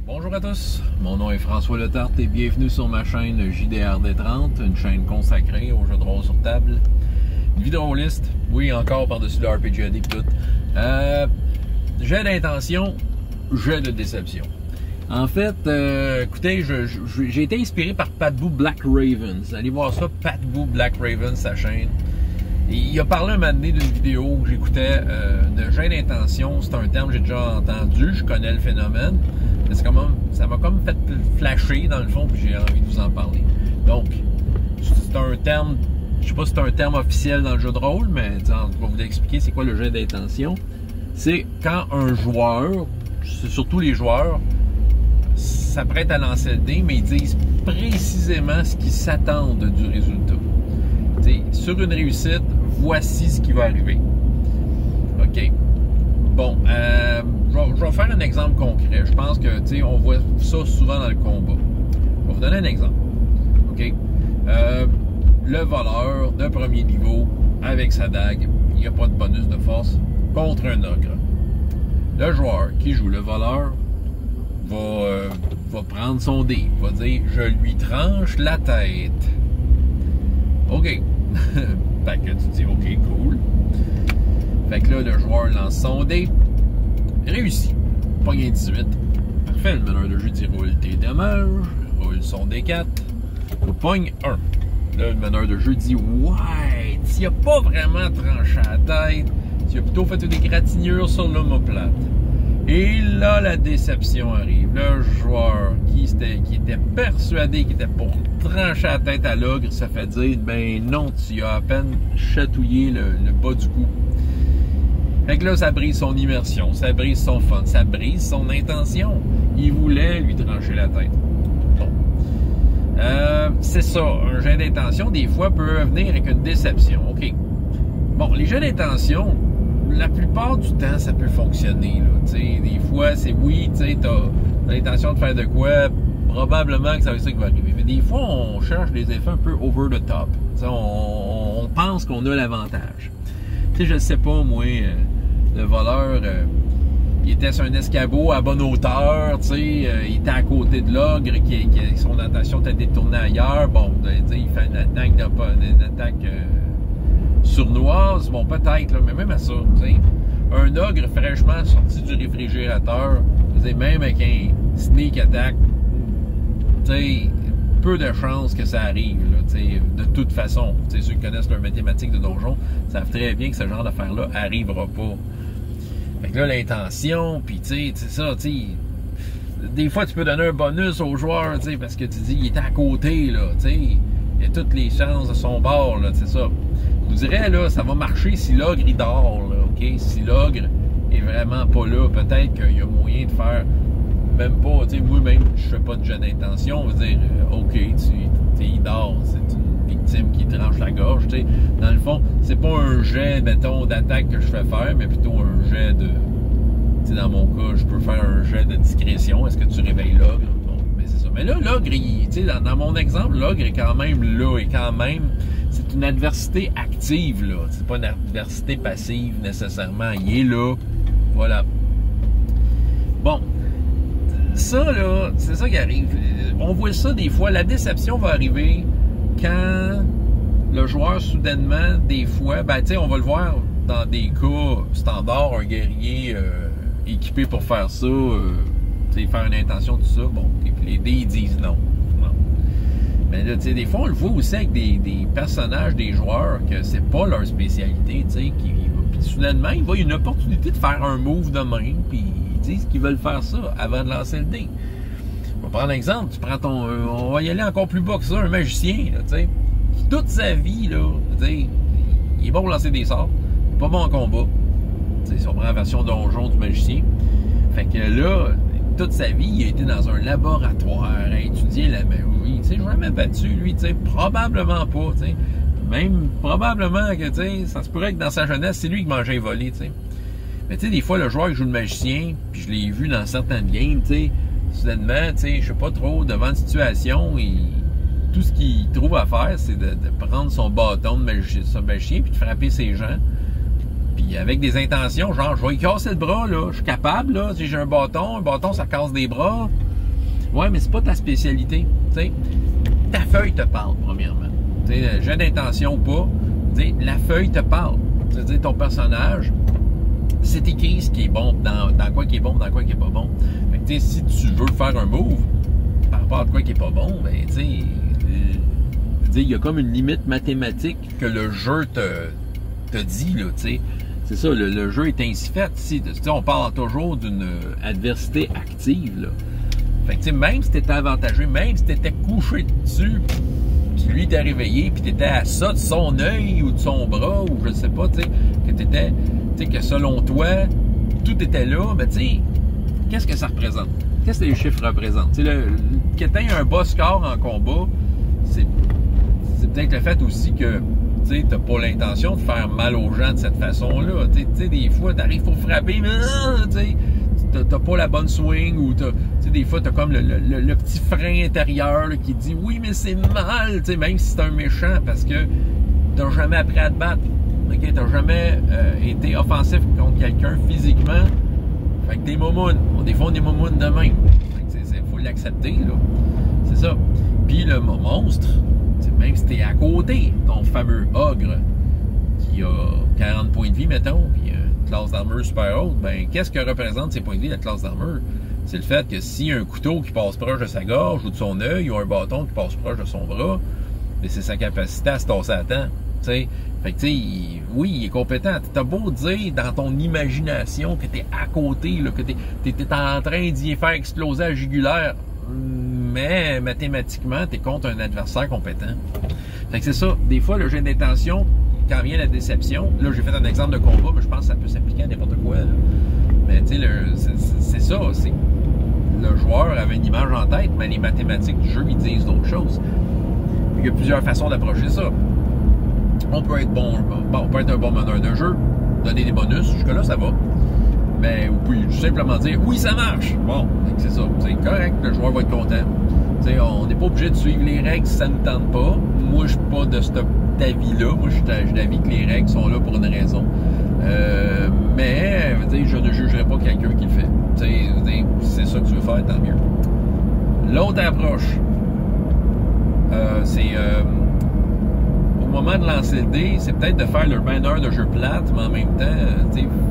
Bonjour à tous, mon nom est François Letarte et bienvenue sur ma chaîne JDRD30, une chaîne consacrée aux jeux de rôle sur table. Une vidéoliste, oui encore par-dessus le RPG Addict tout. J'ai d'intention, j'ai de déception. En fait, écoutez, j'ai été inspiré par Pat Boo Black Ravens. Allez voir ça, Pat Boo Black Ravens, sa chaîne. Et il a parlé un moment donné d'une vidéo que j'écoutais de jet d'intention. C'est un terme que j'ai déjà entendu, je connais le phénomène. Mais ça m'a comme fait flasher dans le fond, puis j'ai envie de vous en parler. Donc, c'est un terme, je sais pas si c'est un terme officiel dans le jeu de rôle, mais je vais vous expliquer c'est quoi le jet d'intention. C'est quand un joueur, surtout les joueurs, s'apprête à lancer le dé, mais ils disent précisément ce qu'ils s'attendent du résultat. T'sais, sur une réussite, voici ce qui va arriver. OK. Bon, je vais faire un exemple concret. Je pense que, tu sais, on voit ça souvent dans le combat. Je vais vous donner un exemple. OK? Le voleur de premier niveau, avec sa dague, il n'y a pas de bonus de force, contre un ogre. Le joueur qui joue le voleur va prendre son dé, va dire « Je lui tranche la tête ». OK. Fait que tu dis « OK, cool ». Fait que là, le joueur lance son dé, réussit, pogne un 18. Parfait, le meneur de jeu dit roule tes dommages, roule son D4, pogne 1. Là, le meneur de jeu dit ouais, tu n'as pas vraiment tranché la tête, tu as plutôt fait une égratignure sur l'omoplate. Et là, la déception arrive. Le joueur qui était persuadé qu'il était pour trancher la tête à l'ogre se fait dire ben non, tu as à peine chatouillé le bas du cou. Fait que là, ça brise son immersion, ça brise son fun, ça brise son intention. Il voulait lui trancher la tête. Bon. C'est ça, un jet d'intention, des fois, peut venir avec une déception. OK. Bon, les jets d'intention, la plupart du temps, ça peut fonctionner. Là. Des fois, c'est oui, tu as l'intention de faire de quoi, probablement que ça va être ça qui va arriver. Mais des fois, on cherche des effets un peu over the top. On pense qu'on a l'avantage. Tu sais, je sais pas, moi, le voleur, il était sur un escabeau à bonne hauteur, tu sais, il était à côté de l'ogre, son attention était détournée ailleurs. Bon, il fait une attaque sournoise, bon, peut-être, mais même à ça, tu sais, un ogre fraîchement sorti du réfrigérateur, même avec un sneak attack, tu sais, peu de chances que ça arrive, là, de toute façon. Ceux qui connaissent leurs mathématiques de donjon savent très bien que ce genre d'affaire-là arrivera pas. Fait que là, l'intention, puis tu sais, c'est ça, tu sais, des fois, tu peux donner un bonus au joueur, tu sais, parce que tu dis, il était à côté, là, tu sais, il a toutes les chances de son bord, là, c'est ça. Je vous dirais, là, ça va marcher si l'ogre, il dort, là, OK? Si l'ogre est vraiment pas là, peut-être qu'il y a moyen de faire même pas, tu sais, moi-même, je fais pas de jet d'intention, on va dire, OK, il dort, c'est une victime qui tranche la gorge, tu sais. Dans le fond, c'est pas un jet, mettons, d'attaque que je fais faire, mais plutôt un jet de, tu sais, dans mon cas, je peux faire un jet de discrétion. Est-ce que tu réveilles l'ogre? Bon, mais c'est ça. Mais là, l'ogre, tu sais, dans mon exemple, l'ogre est quand même là, et quand même, c'est une adversité active, là. C'est pas une adversité passive, nécessairement. Il est là. Voilà. Bon. Ça, là, c'est ça qui arrive. On voit ça des fois. La déception va arriver quand le joueur, soudainement, des fois, ben, tu sais, on va le voir dans des cas standards, un guerrier équipé pour faire ça, tu sais, faire une intention, tout ça, bon, et puis les dés, ils disent non. Mais là, tu sais, des fois, on le voit aussi avec des personnages, des joueurs, que c'est pas leur spécialité, tu sais, puis soudainement, ils voient une opportunité de faire un move de même, puis ils disent qu'ils veulent faire ça avant de lancer le dé. On va prendre un exemple, tu prends on va y aller encore plus bas que ça, un magicien, là, tu sais, qui toute sa vie, là, tu sais, il est bon pour lancer des sorts, pas bon en combat, tu sais, si on prend la version donjon du magicien, fait que là, toute sa vie, il a été dans un laboratoire à étudier la magie, tu sais, jamais battu, lui, tu sais, probablement pas, tu sais, même probablement que, tu sais, ça se pourrait que dans sa jeunesse, c'est lui qui mangeait et volé, tu sais. Mais tu sais, des fois, le joueur qui joue le magicien, puis je l'ai vu dans certaines games, tu sais, soudainement, tu sais, je sais pas trop, devant une situation, tout ce qu'il trouve à faire, c'est de prendre son bâton de magicien, puis de frapper ses gens. Puis avec des intentions, genre, je vais y casser le bras, là, je suis capable, là, si j'ai un bâton, ça casse des bras. Ouais, mais c'est pas ta spécialité. T'sais, ta feuille te parle, premièrement. J'ai d'intention ou pas, la feuille te parle. C'est-à-dire, ton personnage, c'est écrit ce qui est bon, dans quoi qui est bon, dans quoi qui est pas bon. Fait que, si tu veux faire un move par rapport à quoi qui est pas bon, ben, il y a comme une limite mathématique que le jeu te dit, là, tu sais. C'est ça, le jeu est ainsi fait. On parle toujours d'une adversité active, là. Fait que, même si t'étais avantagé, même si t'étais couché dessus, puis lui t'a réveillé, puis t'étais à ça de son œil ou de son bras, ou je sais pas, que selon toi, tout était là, ben qu'est-ce que ça représente? Qu'est-ce que les chiffres représentent? Que t'aies un bas score en combat, c'est peut-être le fait aussi que tu n'as pas l'intention de faire mal aux gens de cette façon-là. Des fois, tu arrives pour frapper, mais tu n'as pas la bonne swing, ou des fois, tu as comme le petit frein intérieur là, qui dit « Oui, mais c'est mal! » Même si c'est un méchant, parce que tu n'as jamais appris à te battre. Okay? Tu n'as jamais été offensif contre quelqu'un physiquement. Fait que t'es momounes. Des fois, on est momounes de même. Il faut l'accepter, là. C'est ça. Puis le monstre, même si t'es à côté, ton fameux ogre, qui a 40 points de vie, mettons, puis une classe d'armure super haute, ben qu'est-ce que représente ces points de vie, la classe d'armure? C'est le fait que s'il y a un couteau qui passe proche de sa gorge ou de son œil, ou un bâton qui passe proche de son bras, ben c'est sa capacité à se tasser à temps. T'sais. Fait que, oui, il est compétent. T'as beau dire dans ton imagination que t'es à côté, là, que t'es en train d'y faire exploser la jugulaire, mais mathématiquement, t'es contre un adversaire compétent. Fait que c'est ça. Des fois, le jeu d'intention, quand vient la déception, là, j'ai fait un exemple de combat, mais je pense que ça peut s'appliquer à n'importe quoi. Là. Mais tu sais, c'est ça. Le joueur avait une image en tête, mais les mathématiques du jeu, ils disent d'autres choses. Il y a plusieurs façons d'approcher ça. On peut être on peut être un bon meneur de jeu, donner des bonus, jusque-là, ça va. Mais vous pouvez simplement dire « Oui, ça marche! » Bon, c'est ça. C'est correct, le joueur va être content. T'sais, on n'est pas obligé de suivre les règles si ça ne nous tente pas. Moi, je suis pas de cet avis-là. Moi, je suis d'avis que les règles sont là pour une raison. Mais, je ne jugerai pas quelqu'un qui le fait. C'est ça que tu veux faire, tant mieux. L'autre approche, c'est... au moment de lancer le dé, c'est peut-être de faire le banner de jeu plate, mais en même temps,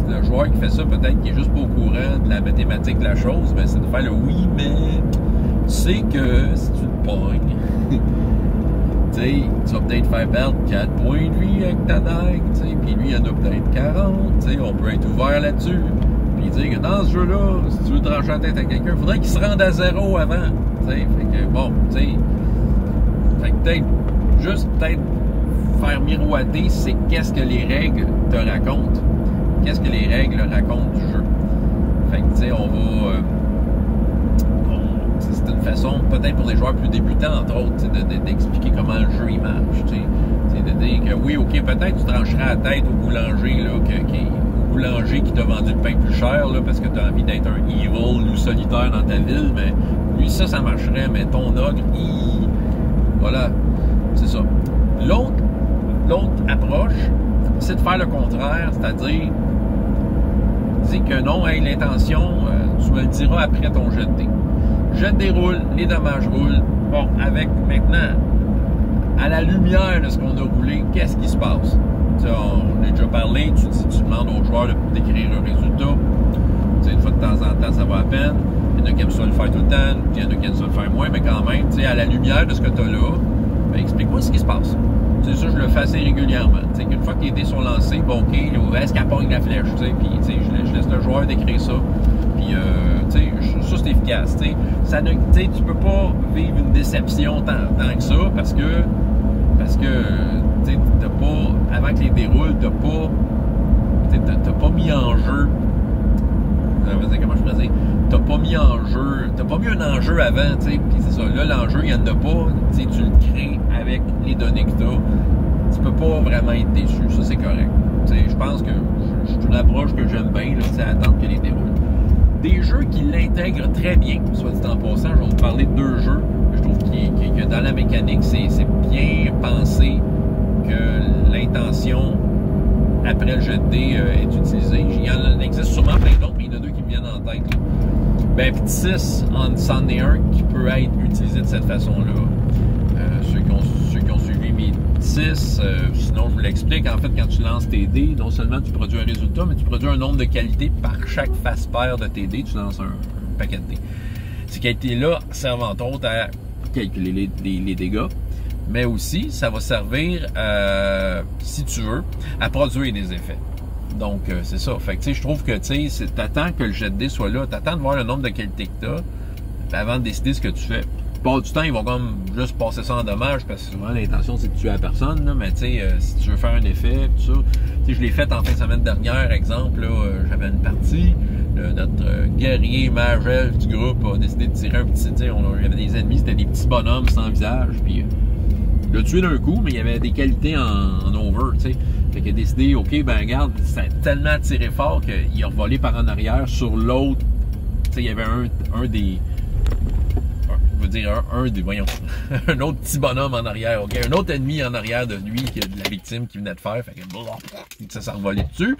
le joueur qui fait ça, peut-être qu'il est juste pas au courant de la mathématique de la chose, mais c'est de faire le oui, mais tu sais que si tu le pognes, tu vas peut-être faire perdre 4 points de vie avec ta dague, puis lui, il y en a peut-être 40, on peut être ouvert là-dessus, puis dire que dans ce jeu-là, si tu veux trancher la tête à quelqu'un, il faudrait qu'il se rende à 0 avant, fait que bon, fait que peut-être, juste peut-être faire miroiter, c'est qu'est-ce que les règles te racontent. Qu'est-ce que les règles racontent du jeu. Fait que, tu sais, on va... c'est une façon, peut-être pour les joueurs plus débutants, entre autres, d'expliquer comment le jeu il marche. C'est de dire que oui, ok, peut-être tu trancheras la tête au boulanger, là, au boulanger qui t'a vendu le pain plus cher, là, parce que tu as envie d'être un evil ou solitaire dans ta ville, mais lui, ça marcherait, mais ton ogre, voilà, c'est ça. L'autre approche, c'est de faire le contraire, c'est-à-dire que non, hey, l'intention, tu me le diras après ton jet de dés. Jet de dés roule, les dommages roulent. Bon, avec maintenant, à la lumière de ce qu'on a roulé, qu'est-ce qui se passe? On a déjà parlé, tu demandes aux joueurs d'écrire un résultat. Une fois de temps en temps, ça va à peine. Il y en a qui aiment ça le faire tout le temps, il y en a qui aiment ça le faire moins, mais quand même, à la lumière de ce que tu as là, ben, explique-moi ce qui se passe. C'est ça, je le fais assez régulièrement. Une fois que les dés sont lancés, bon, OK, est-ce qu'elle pogne la flèche? Puis je laisse le joueur décrire ça. Puis, ça, c'est efficace. Tu peux pas vivre une déception tant que ça parce que t'as pas, avant que les déroulent, t'as pas mis en jeu. Comment je pourrais dire? T'as pas mis un enjeu avant, puis c'est ça. Là, l'enjeu, il n'y en a pas. Tu le crées avec les données que t'as. Tu peux pas vraiment être déçu. Ça, c'est correct. Je pense que c'est une approche que j'aime bien, là, attendre que les déroulent. Des jeux qui l'intègrent très bien, soit dit en passant, je vais vous parler de 2 jeux. Je trouve que dans la mécanique, c'est bien pensé que l'intention après le jet de dés est utilisée. Il y en existe sûrement plein d'autres, mais il y en a 2 qui me viennent en tête. Là. Ben, puis 6, c'en est un qui peut être utilisé de cette façon-là. Ceux qui ont suivi mes 6, sinon je vous l'explique, en fait, quand tu lances tes dés, non seulement tu produis un résultat, mais tu produis un nombre de qualités par chaque face paire de tes dés, tu lances un paquet de dés. Ces qualités-là servent entre autres à calculer les dégâts, mais aussi, ça va servir, si tu veux, à produire des effets. Donc, c'est ça. Fait que, tu sais, je trouve que, tu sais, t'attends que le jet de dés soit là, t'attends de voir le nombre de qualités que t'as, avant de décider ce que tu fais. Pas du temps, ils vont comme juste passer ça en dommage, parce que souvent, l'intention, c'est de tuer la personne, là, mais tu sais, si tu veux faire un effet, tout ça, tu sais, je l'ai fait en fin de semaine dernière, exemple, là, j'avais une partie, notre guerrier mage elfe du groupe a décidé de tirer un petit, tu sais, il y avait des ennemis, c'était des petits bonhommes sans visage, puis il l'a tué d'un coup, mais il y avait des qualités en over, tu sais. Fait qu'il a décidé, OK, ben regarde, ça a tellement tiré fort qu'il a revolé par en arrière sur l'autre. Tu sais, il y avait un des... Je veux dire, un des... Voyons. Un autre petit bonhomme en arrière, OK? Un autre ennemi en arrière de lui, qui est de la victime qui venait de faire. Fait que ça s'est revolé dessus.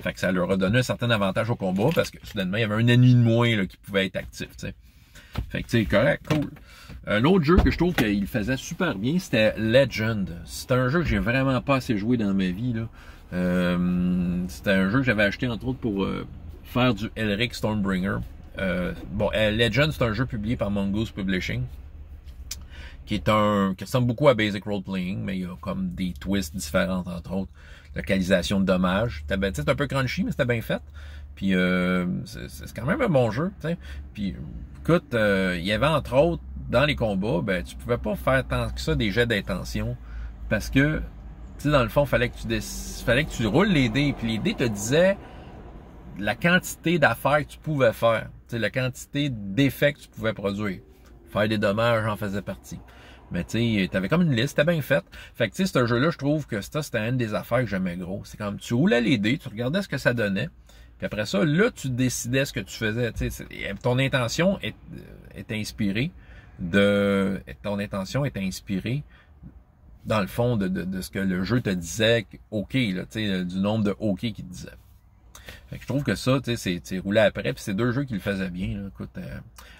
Fait que ça leur a donné un certain avantage au combat parce que soudainement, il y avait un ennemi de moins là, qui pouvait être actif, tu sais. Fait que, tu sais, correct, cool. Un autre jeu que je trouve qu'il faisait super bien, c'était Legend. C'était un jeu que j'ai vraiment pas assez joué dans ma vie, là. C'était un jeu que j'avais acheté, entre autres, pour faire du Elric Stormbringer. Legend, c'est un jeu publié par Mongoose Publishing, qui ressemble beaucoup à Basic Role Playing, mais il y a comme des twists différents, entre autres. Localisation de dommages. C'était un peu crunchy, mais c'était bien fait. Puis c'est quand même un bon jeu, tu sais. Puis écoute, il y avait entre autres dans les combats, ben tu pouvais pas faire tant que ça des jets d'intention parce que tu sais dans le fond, fallait que tu roules les dés, puis les dés te disaient la quantité d'affaires que tu pouvais faire, tu sais la quantité d'effets que tu pouvais produire. Faire des dommages en faisait partie. Mais tu sais, t'avais comme une liste, c'était bien fait. Fait que tu sais, ce jeu-là, je trouve que c'était une des affaires que j'aimais gros. C'est comme tu roulais les dés, tu regardais ce que ça donnait. Puis après ça, là, tu décidais ce que tu faisais. Ton intention est inspirée ton intention est inspirée dans le fond de ce que le jeu te disait, OK, là, du nombre de OK qu'il te disait. Fait que je trouve que ça, c'est roulé après, puis c'est deux jeux qui le faisaient bien. Là. Écoute,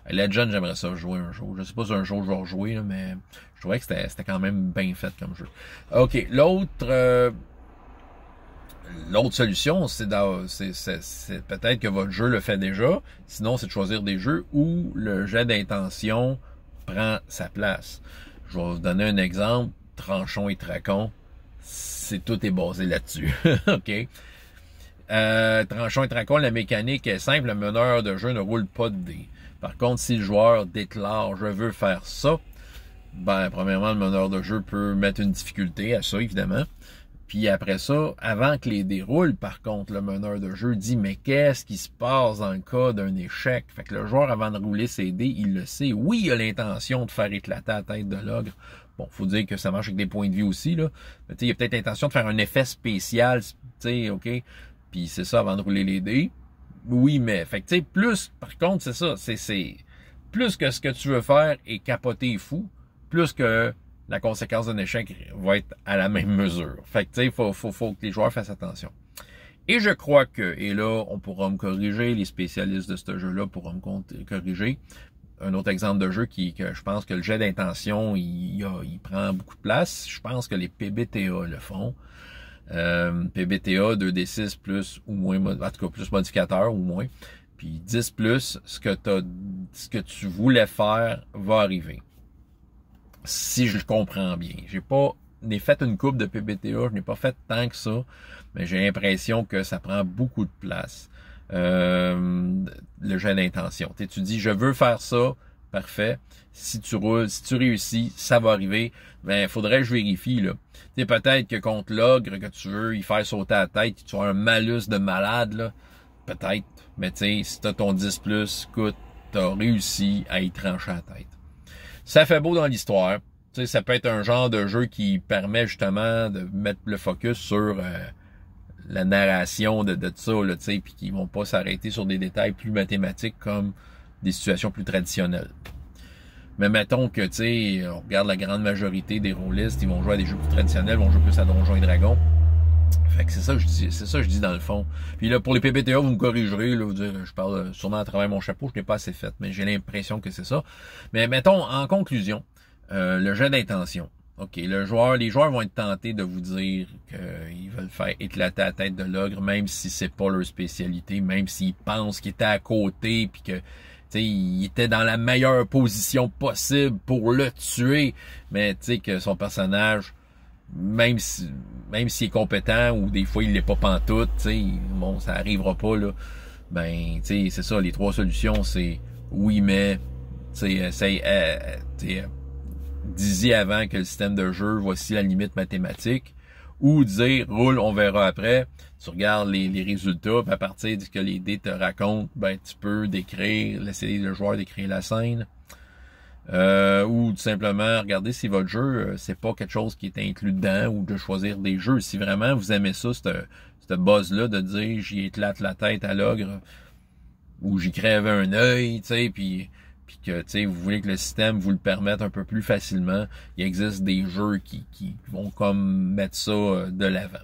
Legend, j'aimerais ça jouer un jour. Je sais pas si un jour je vais rejouer, là, mais je trouvais que c'était quand même bien fait comme jeu. OK, l'autre solution, c'est peut-être que votre jeu le fait déjà. Sinon, c'est de choisir des jeux où le jet d'intention prend sa place. Je vais vous donner un exemple. Tranchon et Tracon, tout est basé là-dessus. OK? Tranchon et Tracon, la mécanique est simple. Le meneur de jeu ne roule pas de dés. Par contre, si le joueur déclare « je veux faire ça », ben, premièrement, le meneur de jeu peut mettre une difficulté à ça, évidemment. Puis après ça, avant que les dés roulent, par contre, le meneur de jeu dit « mais qu'est-ce qui se passe dans le cas d'un échec? » Fait que le joueur, avant de rouler ses dés, il le sait. Oui, il a l'intention de faire éclater la tête de l'ogre. Bon, faut dire que ça marche avec des points de vie aussi, là. Mais tu sais, il y a peut-être l'intention de faire un effet spécial, tu sais, OK? Puis c'est ça, avant de rouler les dés. Oui, mais, fait que tu sais, plus, par contre, c'est ça, c'est plus que ce que tu veux faire est capoté et fou, plus que la conséquence d'un échec va être à la même mesure. Fait que tu sais, faut que les joueurs fassent attention. Et je crois que, et là, on pourra me corriger, les spécialistes de ce jeu-là pourront me corriger. Un autre exemple de jeu que je pense que le jet d'intention, il prend beaucoup de place. Je pense que les PBTA le font. PBTA, 2D6 plus ou moins, en tout cas plus modificateur ou moins. Puis 10 plus, ce que tu voulais faire va arriver. Si je le comprends bien. J'ai fait une coupe de PBTA, je n'ai pas fait tant que ça, mais j'ai l'impression que ça prend beaucoup de place. Le jet d'intention. Tu dis, je veux faire ça, parfait. Si tu roules, si tu réussis, ça va arriver. Ben, faudrait que je vérifie, là. Tu sais, peut-être que contre l'ogre que tu veux, il faire sauter la tête, tu as un malus de malade, là. Peut-être. Mais tu sais, si t'as ton 10+, écoute, t'as réussi à y trancher la tête. Ça fait beau dans l'histoire. Tu sais, ça peut être un genre de jeu qui permet justement de mettre le focus sur la narration de ça, là, tu sais, puis qui vont pas s'arrêter sur des détails plus mathématiques comme des situations plus traditionnelles. Mais mettons que, tu sais, on regarde la grande majorité des rôlistes, ils vont jouer à des jeux plus traditionnels, ils vont jouer plus à Donjons et Dragons. Fait que c'est ça que je dis dans le fond. Puis là, pour les PBTA, vous me corrigerez, là, vous dire, je parle sûrement à travers mon chapeau, je l'ai pas assez fait, mais j'ai l'impression que c'est ça. Mais mettons, en conclusion, le jet d'intention. OK, les joueurs vont être tentés de vous dire qu'ils veulent faire éclater la tête de l'ogre, même si c'est pas leur spécialité, même s'ils pensent qu'il était à côté, puis que il était dans la meilleure position possible pour le tuer, mais tu sais que son personnage, même s'il est compétent ou des fois il l'est pas pantoute, bon, ça arrivera pas là. Ben, c'est ça, les trois solutions, c'est oui, mais essaye, dis-y avant que le système de jeu, voici la limite mathématique, ou dire roule, on verra après. Tu regardes les résultats, puis à partir de ce que les dés te racontent, ben tu peux laisser le joueur décrire la scène. Ou tout simplement regarder si votre jeu, c'est pas quelque chose qui est inclus dedans, ou de choisir des jeux. Si vraiment vous aimez ça, cette buzz-là de dire j'y éclate la tête à l'ogre, ou j'y crève un œil, puis que vous voulez que le système vous le permette un peu plus facilement, il existe des jeux qui vont comme mettre ça de l'avant.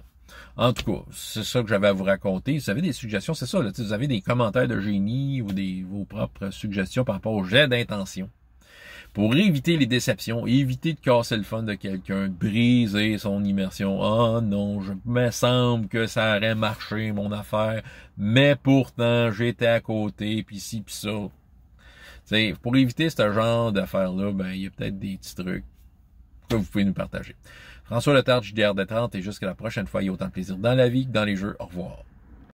En tout cas, c'est ça que j'avais à vous raconter. Si vous avez des suggestions, c'est ça, là, vous avez des commentaires de génie ou vos propres suggestions par rapport au jet d'intention. Pour éviter les déceptions, éviter de casser le fun de quelqu'un, briser son immersion. Ah non, je me semble que ça aurait marché, mon affaire, mais pourtant, j'étais à côté, pis ci, pis ça. T'sais, pour éviter ce genre d'affaires-là, ben, il y a peut-être des petits trucs que vous pouvez nous partager. François Letarte, JDR de 30, et jusqu'à la prochaine fois, il y a autant de plaisir dans la vie que dans les jeux. Au revoir.